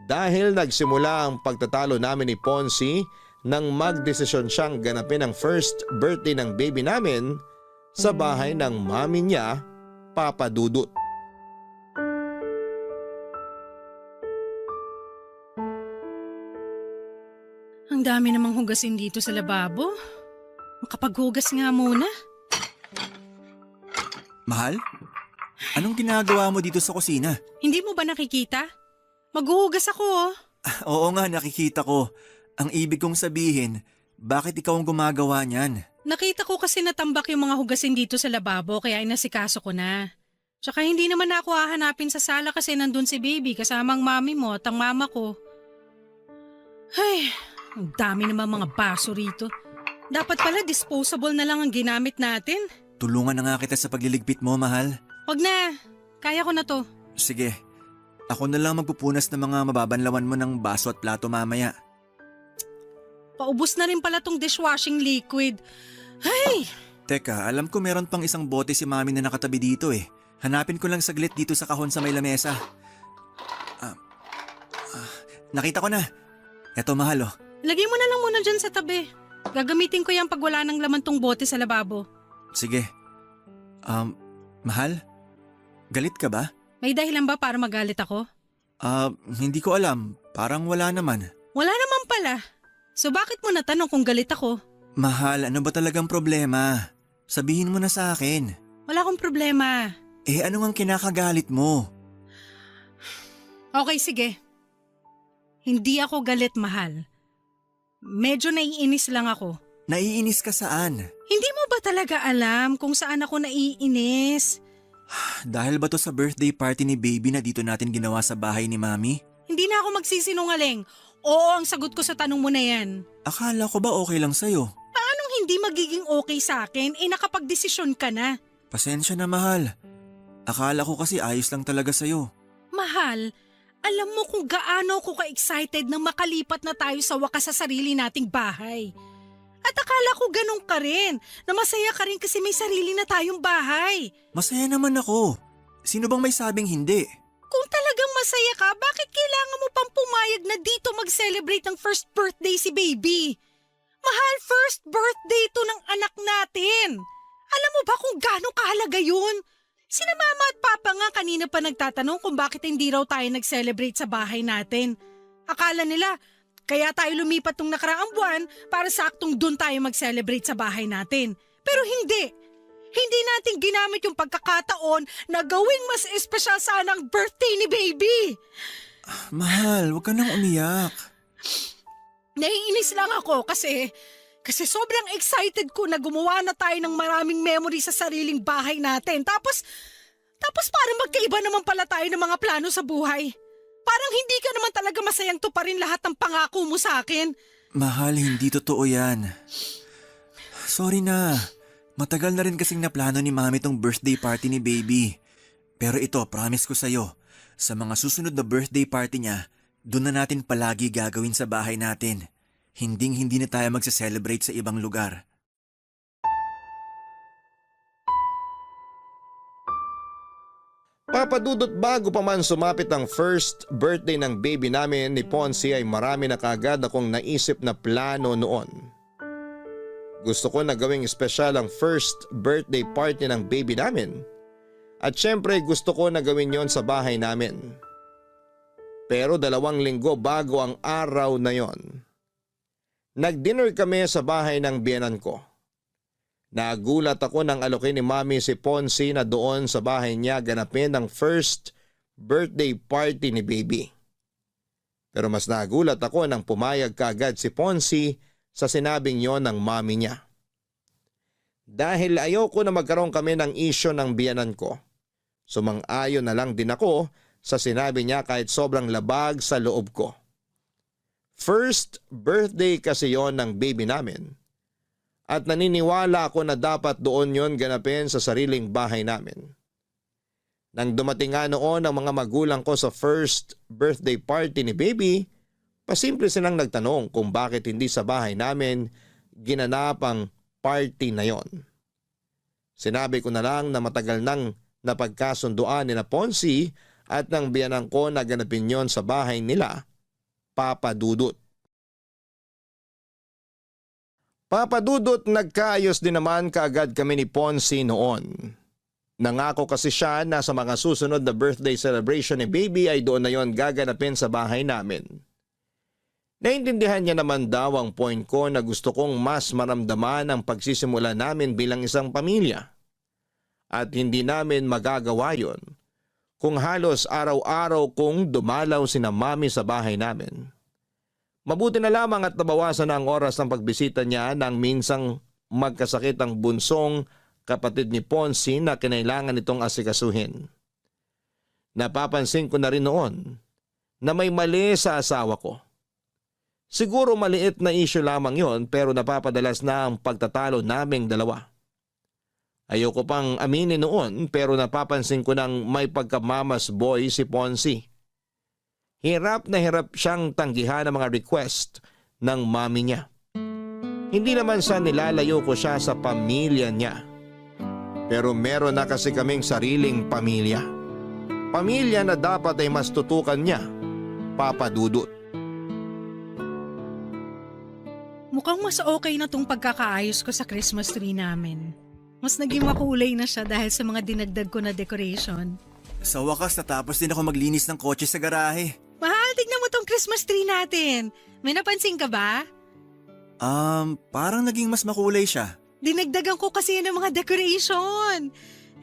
Dahil nagsimula ang pagtatalo namin ni Ponzi nang magdesisyon siyang ganapin ang first birthday ng baby namin sa bahay ng mami niya, Papa Dudut. Ang dami namang hugasin dito sa lababo. Makapaghugas nga muna. Mahal? Anong ginagawa mo dito sa kusina? Hindi mo ba nakikita? Maghuhugas ako oh. Oo nga, nakikita ko. Ang ibig kong sabihin, bakit ikaw ang gumagawa niyan? Nakita ko kasi natambak yung mga hugasin dito sa lababo kaya inasikaso ko na. Tsaka hindi naman ako hahanapin sa sala kasi nandun si baby kasama ang mami mo at ang mama ko. Ay, ang dami naman mga baso rito. Dapat pala disposable na lang ang ginamit natin. Tulungan na nga kita sa pagliligpit mo, mahal. Wag na, kaya ko na to. Sige, ako na lang magpupunas ng mga mababanlawan mo ng baso at plato mamaya. Paubos na rin pala tong dishwashing liquid. Ay! Teka, alam ko meron pang isang bote si mami na nakatabi dito eh. Hanapin ko lang saglit dito sa kahon sa may lamesa. Nakita ko na. Eto, mahal oh. Lagay mo na lang muna dyan sa tabi. Gagamitin ko yan pag wala nang laman tong bote sa lababo. Sige. Mahal? Galit ka ba? May dahilan ba para magalit ako? Hindi ko alam. Parang wala naman. Wala naman pala. So bakit mo natanong kung galit ako? Mahal, ano ba talagang problema? Sabihin mo na sa akin. Wala akong problema. Ano ngang kinakagalit mo? Okay, sige. Hindi ako galit, mahal. Medyo naiinis lang ako. Naiinis ka saan? Hindi mo ba talaga alam kung saan ako naiinis? Dahil ba to sa birthday party ni baby na dito natin ginawa sa bahay ni Mami? Hindi na ako magsisinungaling. Oo, ang sagot ko sa tanong mo na yan. Akala ko ba okay lang sa'yo? Anong hindi magiging okay sa akin? Nakapagdesisyon ka na. Pasensya na, mahal. Akala ko kasi ayos lang talaga sa'yo. Mahal, alam mo kung gaano ako ka-excited na makalipat na tayo sa wakas sa sarili nating bahay. At akala ko ganun ka rin, na masaya ka rin kasi may sarili na tayong bahay. Masaya naman ako. Sino bang may sabing hindi? Kung talagang masaya ka, bakit kailangan mo pang pumayag na dito mag-celebrate ng first birthday si baby? Mahal, first birthday to ng anak natin. Alam mo ba kung gaano kahalaga yun? Sina mama at papa nga kanina pa nagtatanong kung bakit hindi raw tayo nag-celebrate sa bahay natin. Akala nila, kaya tayo lumipat tong nakaraang buwan para saktong dun tayo mag-celebrate sa bahay natin. Pero hindi. Hindi natin ginamit yung pagkakataon na gawing mas espesyal sana ang birthday ni baby. Mahal, huwag ka nang umiyak. Naiinis lang ako kasi sobrang excited ko na gumawa na tayo ng maraming memory sa sariling bahay natin. Tapos parang magkaiba naman pala tayo ng mga plano sa buhay. Parang hindi ka naman talaga masayang tuparin lahat ng pangako mo sa akin. Mahal, hindi totoo yan. Sorry na. Matagal na rin kasing naplano ni Mami tong birthday party ni baby. Pero ito, promise ko sa'yo, sa mga susunod na birthday party niya, doon na natin palagi gagawin sa bahay natin. Hindi na tayo magsa-celebrate sa ibang lugar. Papadudot bago pa man sumapit ang first birthday ng baby namin ni Ponce ay marami na kaagad akong naisip na plano noon. Gusto ko na gawing espesyal ang first birthday party ng baby namin. At syempre gusto ko na gawin yon sa bahay namin. Pero 2 linggo bago ang araw na yon, nag-dinner kami sa bahay ng biyenan ko. Nagulat ako nang alokin ni Mami si Ponce na doon sa bahay niya ganapin ang first birthday party ni baby. Pero mas nagulat ako nang pumayag kaagad si Ponce sa sinabing yon ng mami niya. Dahil ayoko na magkaroon kami ng isyo ng biyenan ko, sumang-ayon na lang din ako sa sinabi niya kahit sobrang labag sa loob ko. First birthday kasi yon ng baby namin. At naniniwala ako na dapat doon yon ganapin sa sariling bahay namin. Nang dumating nga noon ang mga magulang ko sa first birthday party ni baby, pasimple silang nagtanong kung bakit hindi sa bahay namin ginanap ang party na yon. Sinabi ko na lang na matagal nang napagkasunduan ni na Ponce at ng biyanan ko na ganapin yon sa bahay nila, Papa Dudut. Papa Dudut, nagkaayos din naman kaagad kami ni Ponce noon. Nangako kasi siya na sa mga susunod na birthday celebration ni baby ay doon na yon gaganapin sa bahay namin. Naintindihan niya naman daw ang point ko na gusto kong mas maramdaman ang pagsisimula namin bilang isang pamilya. At hindi namin magagawa yon kung halos araw-araw kong dumalaw sina Mami sa bahay namin. Mabuti na lamang at nabawasan na ang oras ng pagbisita niya nang minsang magkasakit ang bunsong kapatid ni Ponce na kinailangan itong asikasuhin. Napapansin ko na rin noon na may mali sa asawa ko. Siguro maliit na issue lamang yon pero napapadalas na ang pagtatalo naming dalawa. Ayoko pang aminin noon pero napapansin ko nang may pagkamamas boy si Ponce. Hirap na hirap siyang tanggihan ang mga request ng mami niya. Hindi naman sa nilalayo ko siya sa pamilya niya. Pero meron na kasi kaming sariling pamilya. Pamilya na dapat ay mas tutukan niya, Papa Dudut. Mukhang mas okay na tong pagkakaayos ko sa Christmas tree namin. Mas naging makulay na siya dahil sa mga dinagdag ko na decoration. Sa wakas natapos din ako maglinis ng kotse sa garahe. Mahal, tignan mo tong Christmas tree natin. May napansin ka ba? Parang naging mas makulay siya. Dinagdagan ko kasi yan ng mga decoration.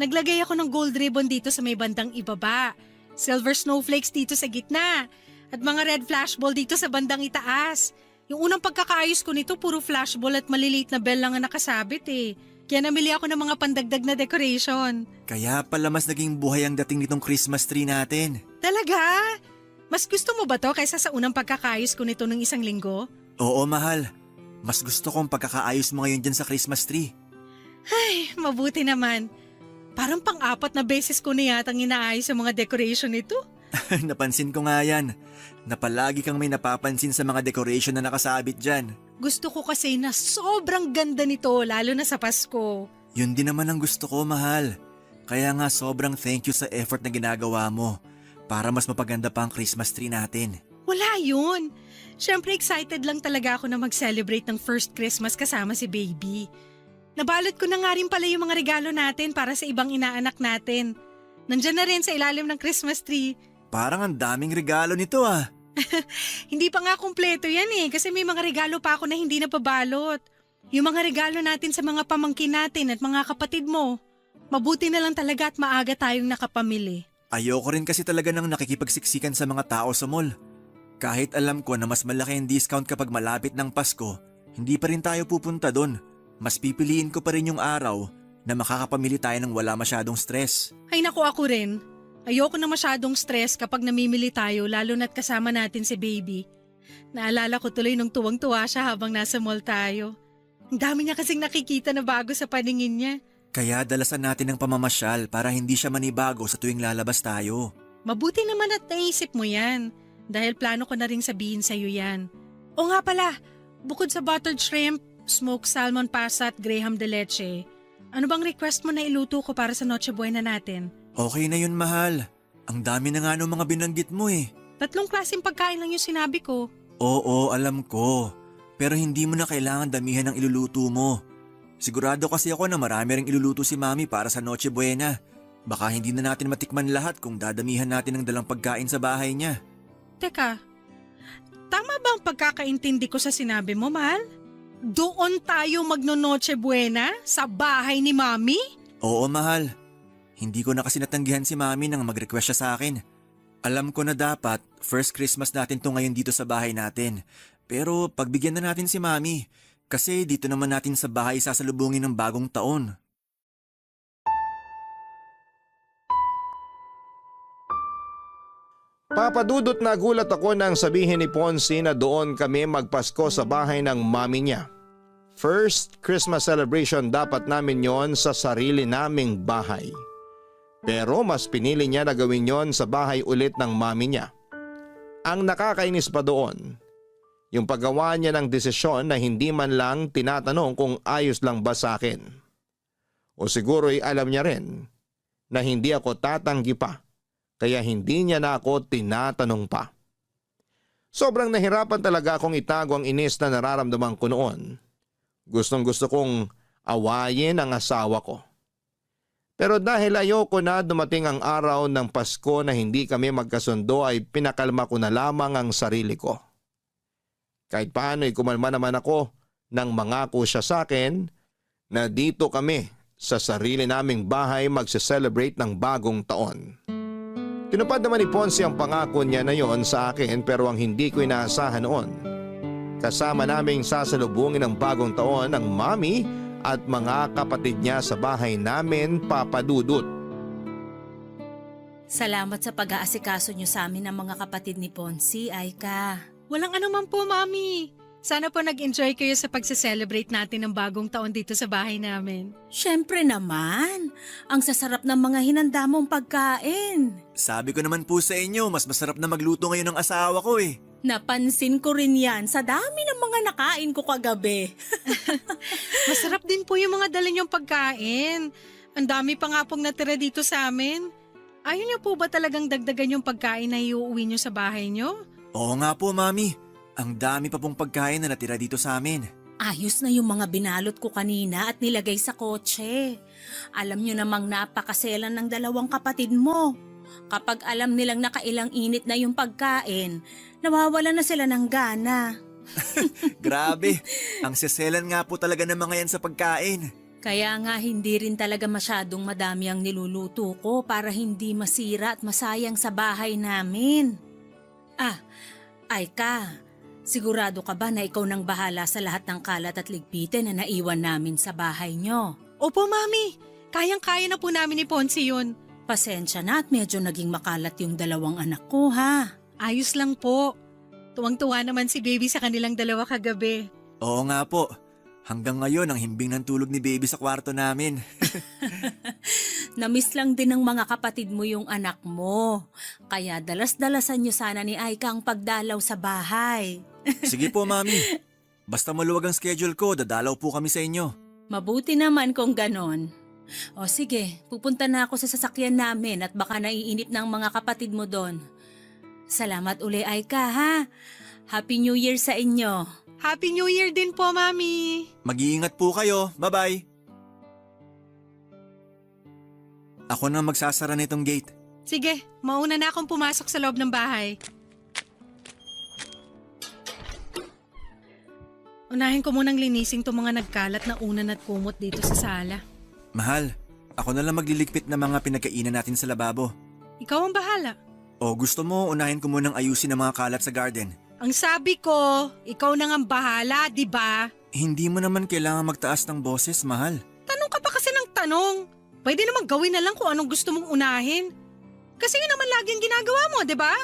Naglagay ako ng gold ribbon dito sa may bandang ibaba. Silver snowflakes dito sa gitna. At mga red flashball dito sa bandang itaas. Yung unang pagkakaayos ko nito, puro flashball at maliliit na bell lang ang nakasabit eh. Kaya namili ako ng mga pandagdag na decoration. Kaya pala mas naging buhay ang dating nitong Christmas tree natin. Talaga? Mas gusto mo ba to kaysa sa unang pagkakaayos ko nito ng isang linggo? Oo, mahal. Mas gusto kong pagkakaayos mo ngayon dyan sa Christmas tree. Ay, mabuti naman. Parang pang-apat na beses ko na yatang inaayos ang mga decoration nito. Napansin ko nga yan. Na palagi kang may napapansin sa mga decoration na nakasabit dyan. Gusto ko kasi na sobrang ganda nito lalo na sa Pasko. Yun din naman ang gusto ko, mahal. Kaya nga sobrang thank you sa effort na ginagawa mo para mas mapaganda pa ang Christmas tree natin. Wala yun. Siyempre excited lang talaga ako na mag-celebrate ng first Christmas kasama si baby. Nabalot ko na nga rin pala yung mga regalo natin para sa ibang inaanak natin. Nandyan na rin sa ilalim ng Christmas tree. Parang ang daming regalo nito ah. Hindi pa nga kumpleto yan eh kasi may mga regalo pa ako na hindi napabalot. Yung mga regalo natin sa mga pamangkin natin at mga kapatid mo. Mabuti na lang talaga at maaga tayong nakapamili. Ayoko rin kasi talaga ng nakikipagsiksikan sa mga tao sa mall. Kahit alam ko na mas malaki ang discount kapag malapit ng Pasko, hindi pa rin tayo pupunta doon. Mas pipiliin ko pa rin yung araw na makakapamili tayo ng wala masyadong stress. Ay naku, ako rin. Ayoko na masyadong stress kapag namimili tayo lalo na't kasama natin si baby. Naalala ko tuloy nung tuwang-tuwa siya habang nasa mall tayo. Ang dami niya kasing nakikita na bago sa paningin niya. Kaya dalasan natin ng pamamasyal para hindi siya manibago sa tuwing lalabas tayo. Mabuti naman at naisip mo yan. Dahil plano ko na ring sabihin sa'yo yan. O nga pala, bukod sa buttered shrimp, smoked salmon pasta at graham de leche, ano bang request mo na iluto ko para sa Noche Buena natin? Okay na yun, mahal. Ang dami na nga nung mga binanggit mo eh. 3 klaseng pagkain lang yung sinabi ko. Oo, alam ko. Pero hindi mo na kailangan damihan ng iluluto mo. Sigurado kasi ako na marami ring iluluto si Mami para sa Noche Buena. Baka hindi na natin matikman lahat kung dadamihan natin ng dalang pagkain sa bahay niya. Teka, tama ba ang pagkakaintindi ko sa sinabi mo, mahal? Doon tayo magno-Noche Buena sa bahay ni Mami? Oo, mahal. Hindi ko na kasi natanggihan si Mami nang mag-request siya sa akin. Alam ko na dapat first Christmas natin to ngayon dito sa bahay natin. Pero pagbigyan na natin si Mami kasi dito naman natin sa bahay sasalubungin ng bagong taon. Papadudot na gulat ako nang sabihin ni Ponce na doon kami magpasko sa bahay ng mami niya. First Christmas celebration dapat namin yon sa sarili naming bahay. Pero mas pinili niya na gawin yon sa bahay ulit ng mami niya. Ang nakakainis pa doon, yung paggawa niya ng desisyon na hindi man lang tinatanong kung ayos lang ba sa akin. O siguro'y alam niya rin na hindi ako tatanggi pa. Kaya hindi niya na ako tinatanong pa. Sobrang nahirapan talaga akong itago ang inis na nararamdaman ko noon. Gustong gusto kong awayin ang asawa ko. Pero dahil ayoko na dumating ang araw ng Pasko na hindi kami magkasundo ay pinakalma ko na lamang ang sarili ko. Kahit paano ay kumalma naman ako nang mangako siya sa akin na dito kami sa sarili naming bahay magse-celebrate ng bagong taon. Tinupad naman ni Ponce ang pangako niya na yon sa akin pero ang hindi ko inaasahan noon. Kasama naming sasalubungin ng bagong taon ang mami at mga kapatid niya sa bahay namin, Papadudot. Salamat sa pag-aasikaso niyo sa amin ng mga kapatid ni Ponce, Aika. Walang anuman po, Mami. Sana po nag-enjoy kayo sa pagse-celebrate natin ng bagong taon dito sa bahay namin. Siyempre naman, ang sasarap ng mga hinanda mong pagkain. Sabi ko naman po sa inyo, mas masarap na magluto ngayon ng asawa ko eh. Napansin ko rin yan sa dami ng mga nakain ko kagabi. Masarap din po yung mga dala niyong pagkain. Ang dami pa nga pong natira dito sa amin. Ayaw niyo po ba talagang dagdagan yung pagkain na iuuwi niyo sa bahay niyo? Oo nga po, Mami. Ang dami pa pong pagkain na natira dito sa amin. Ayos na yung mga binalot ko kanina at nilagay sa kotse. Alam nyo namang napakaselan ng 2 kapatid mo. Kapag alam nilang nakailang init na yung pagkain, nawawala na sila ng gana. Grabe, ang seselan nga po talaga ng mga yan sa pagkain. Kaya nga hindi rin talaga masyadong madami ang niluluto ko para hindi masira at masayang sa bahay namin. Aika, sigurado ka ba na ikaw nang bahala sa lahat ng kalat at ligpitin na naiwan namin sa bahay nyo? Opo, Mami. Kayang-kaya na po namin ni Ponce yun. Pasensya na at medyo naging makalat yung dalawang anak ko ha. Ayos lang po. Tuwang-tuwa naman si Baby sa kanilang dalawa kagabi. Oo nga po. Hanggang ngayon ang himbing ng tulog ni Baby sa kwarto namin. Namiss lang din ng mga kapatid mo yung anak mo. Kaya dalas-dalasan nyo sana ni Aika ang pagdalaw sa bahay. Sige po, Mami. Basta maluwag ang schedule ko, dadalaw po kami sa inyo. Mabuti naman kung ganon. O sige, pupunta na ako sa sasakyan namin at baka naiinip ng mga kapatid mo doon. Salamat uli Aika ha. Happy New Year sa inyo. Happy New Year din po, Mami. Mag-iingat po kayo. Bye-bye. Ako na magsasara nitong gate. Sige, mauna na akong pumasok sa loob ng bahay. Unahin ko munang linisin itong mga nagkalat na unan at kumot dito sa sala. Mahal, ako na lang magliligpit ng mga pinagkainan natin sa lababo. Ikaw ang bahala. O gusto mo, unahin ko munang ayusin ang mga kalat sa garden. Ang sabi ko, ikaw na ang bahala, di ba? Hindi mo naman kailangan magtaas ng boses, mahal. Tanong ka pa kasi ng tanong. Pwede naman gawin na lang kung anong gusto mong unahin. Kasi yun naman lagi ang ginagawa mo, di ba?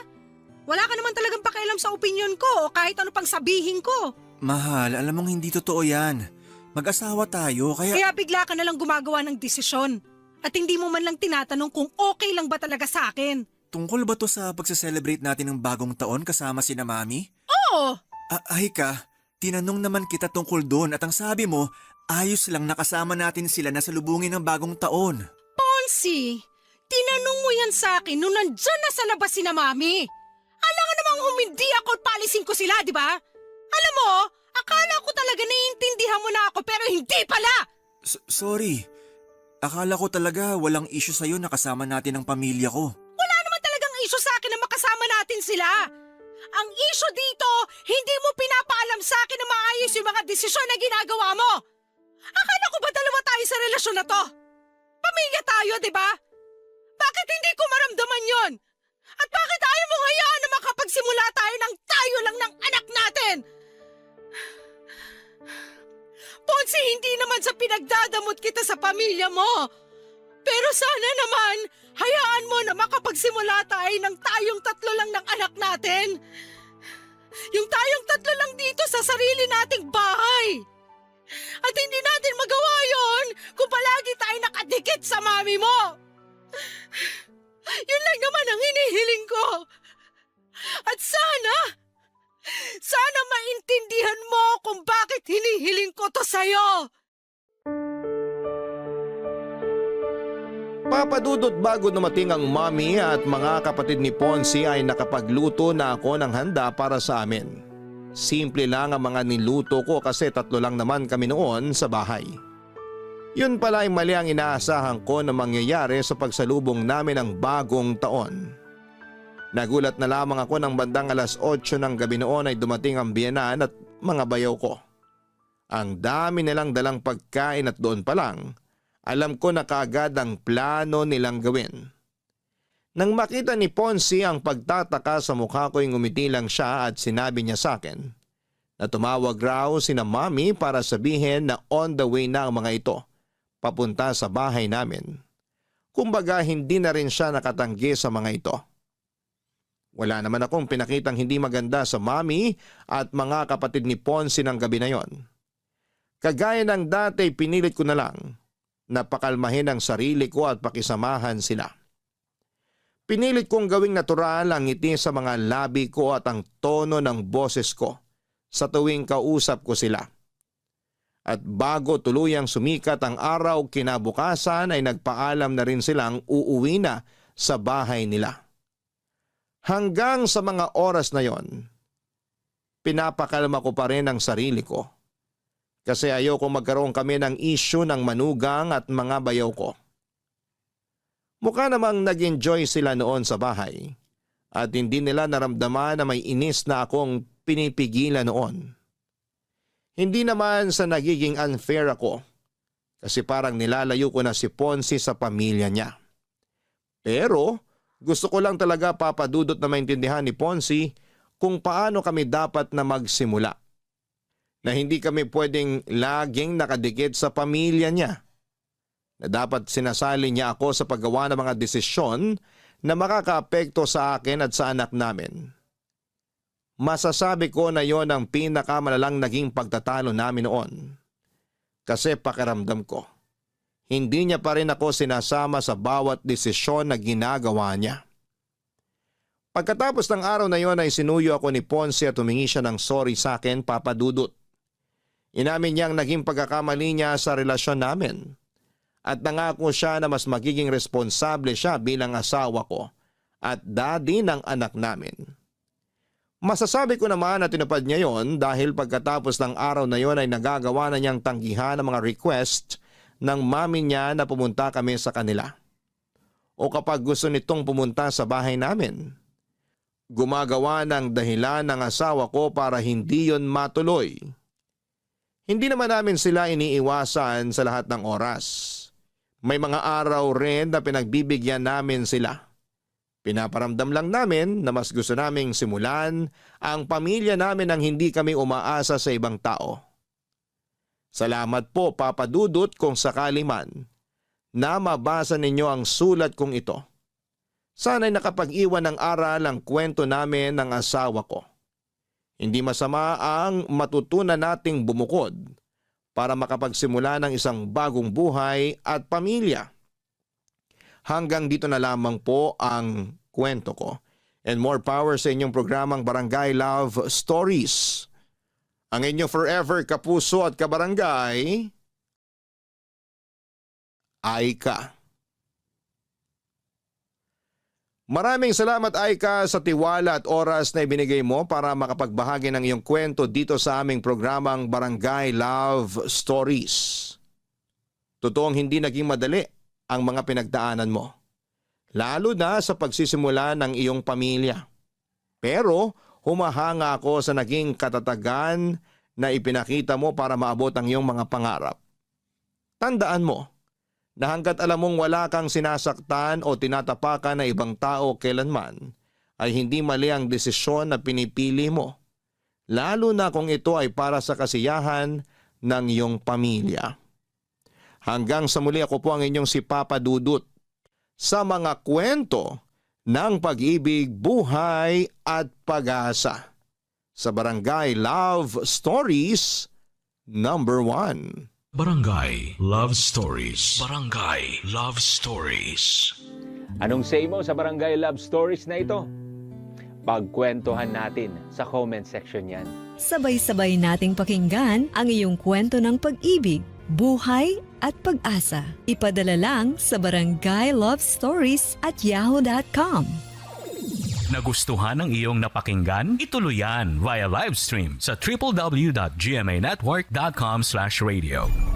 Wala ka naman talagang pakialam sa opinion ko o kahit ano pang sabihin ko. Mahal, alam mong hindi totoo yan. Mag-asawa tayo, Kaya bigla ka na lang gumagawa ng desisyon. At hindi mo man lang tinatanong kung okay lang ba talaga sa akin. Tungkol ba to sa pagse-celebrate natin ng bagong taon kasama sina Mami? Oo! Ay ka, tinanong naman kita tungkol doon at ang sabi mo, ayos lang nakasama natin sila na salubungin ng bagong taon. Ponce, tinanong mo yan sa akin nung nandyan na sa labas si na Mami. Alangan namang humindi ako at palisin ko sila, di ba? Alam mo, akala ko talaga naiintindihan mo na ako pero hindi pala! Sorry. Akala ko talaga walang issue sa'yo na kasama natin ang pamilya ko. Wala naman talagang issue sa akin na makasama natin sila. Ang issue dito, hindi mo pinapaalam sa akin na maayos yung mga desisyon na ginagawa mo. Akala ko ba dalawa tayo sa relasyon na to? Pamilya tayo, di ba? Bakit hindi ko maramdaman yon? At bakit ayaw mo hayaan na makapagsimula tayo ng tayo lang ng anak natin? Ponce, hindi naman sa pinagdadamot kita sa pamilya mo. Pero sana naman, hayaan mo na makapagsimula tayo ng tayong tatlo lang ng anak natin. Yung tayong tatlo lang dito sa sarili nating bahay. At hindi natin magawa yon kung palagi tayo nakadikit sa mami mo. Yun lang naman ang hinihiling ko. At sana maintindihan mo kung bakit hinihiling ko to sa'yo. Papadudot bago dumating ang mami at mga kapatid ni Ponce ay nakapagluto na ako ng handa para sa amin. Simple lang ang mga niluto ko kasi tatlo lang naman kami noon sa bahay. Yun pala ay mali ang inaasahan ko na mangyayari sa pagsalubong namin ng bagong taon. Nagulat na lamang ako ng bandang 8:00 ng gabi noon ay dumating ang biyenan at mga bayaw ko. Ang dami nilang dalang pagkain at doon pa lang, alam ko na kaagad ang plano nilang gawin. Nang makita ni Ponce ang pagtataka sa mukha ko'y ngumiti lang siya at sinabi niya sa akin na tumawag raw sina Mami para sabihin na on the way na ang mga ito papunta sa bahay namin. Kumbaga hindi na rin siya nakatanggi sa mga ito. Wala naman akong pinakitang hindi maganda sa Mami at mga kapatid ni Ponce ng gabi na yon. Kagaya ng dati pinilit ko na lang na pakalmahin ang sarili ko at pakisamahan sila. Pinilit kong gawing natural ang ngiti sa mga labi ko at ang tono ng boses ko sa tuwing kausap ko sila. At bago tuluyang sumikat ang araw kinabukasan ay nagpaalam na rin silang uuwi na sa bahay nila. Hanggang sa mga oras na yon, pinapakalma ko pa rin ang sarili ko. Kasi ayoko magkaroon kami ng issue ng manugang at mga bayaw ko. Mukha namang nag-enjoy sila noon sa bahay at hindi nila naramdaman na may inis na akong pinipigilan noon. Hindi naman sa nagiging unfair ako kasi parang nilalayo ko na si Ponzi sa pamilya niya. Pero gusto ko lang talaga papadudot na maintindihan ni Ponzi kung paano kami dapat na magsimula. Na hindi kami pwedeng laging nakadikit sa pamilya niya. Na dapat sinasali niya ako sa paggawa ng mga desisyon na makakaapekto sa akin at sa anak namin. Masasabi ko na yon ang pinakamalalang naging pagtatalo namin noon. Kasi pakiramdam ko, hindi niya pa rin ako sinasama sa bawat desisyon na ginagawa niya. Pagkatapos ng araw na yon ay sinuyo ako ni Ponce at humingi siya ng sorry sa akin, Papa Dudut. Inamin niyang naging pagkakamali niya sa relasyon namin. At nangako siya na mas magiging responsable siya bilang asawa ko at daddy ng anak namin. Masasabi ko naman na tinupad niya yon dahil pagkatapos ng araw na yon ay nagagawa na niyang tanggihan ang mga request ng mami niya na pumunta kami sa kanila. O kapag gusto nitong pumunta sa bahay namin. Gumagawa ng dahilan ng asawa ko para hindi yon matuloy. Hindi naman namin sila iniiwasan sa lahat ng oras. May mga araw rin na pinagbibigyan namin sila. Pinaparamdam lang namin na mas gusto naming simulan ang pamilya namin nang hindi kami umaasa sa ibang tao. Salamat po, Papa Dudut, kung sakali man na mabasa ninyo ang sulat kong ito. Sana'y nakapag-iwan ng aral ang kwento namin ng asawa ko. Hindi masama ang matutunan nating bumukod para makapagsimula ng isang bagong buhay at pamilya. Hanggang dito na lamang po ang kwento ko. And more power sa inyong programang Barangay Love Stories. Ang inyong forever kapuso at kabarangay, Aika. Maraming salamat, Aika, sa tiwala at oras na ibinigay mo para makapagbahagi ng iyong kwento dito sa aming programang Barangay Love Stories. Totoong hindi naging madali ang mga pinagdaanan mo, lalo na sa pagsisimula ng iyong pamilya. Pero humahanga ako sa naging katatagan na ipinakita mo para maabot ang iyong mga pangarap. Tandaan mo, na hanggat alam mong wala kang sinasaktan o tinatapakan na ibang tao kailanman, ay hindi mali ang desisyon na pinipili mo, lalo na kung ito ay para sa kasiyahan ng iyong pamilya. Hanggang sa muli, ako po ang inyong si Papa Dudut sa mga kwento ng pag-ibig, buhay at pag-asa sa Barangay Love Stories number 1. Barangay Love Stories. Barangay Love Stories. Anong say mo sa Barangay Love Stories na ito? Pagkwentuhan natin sa comment section yan. Sabay-sabay nating pakinggan ang iyong kwento ng pag-ibig, buhay at pag-asa. Ipadala lang sa barangaylovestories@yahoo.com. Nagustuhan ng iyong napakinggan? Ituloy yan via live stream sa www.gmanetwork.com/radio.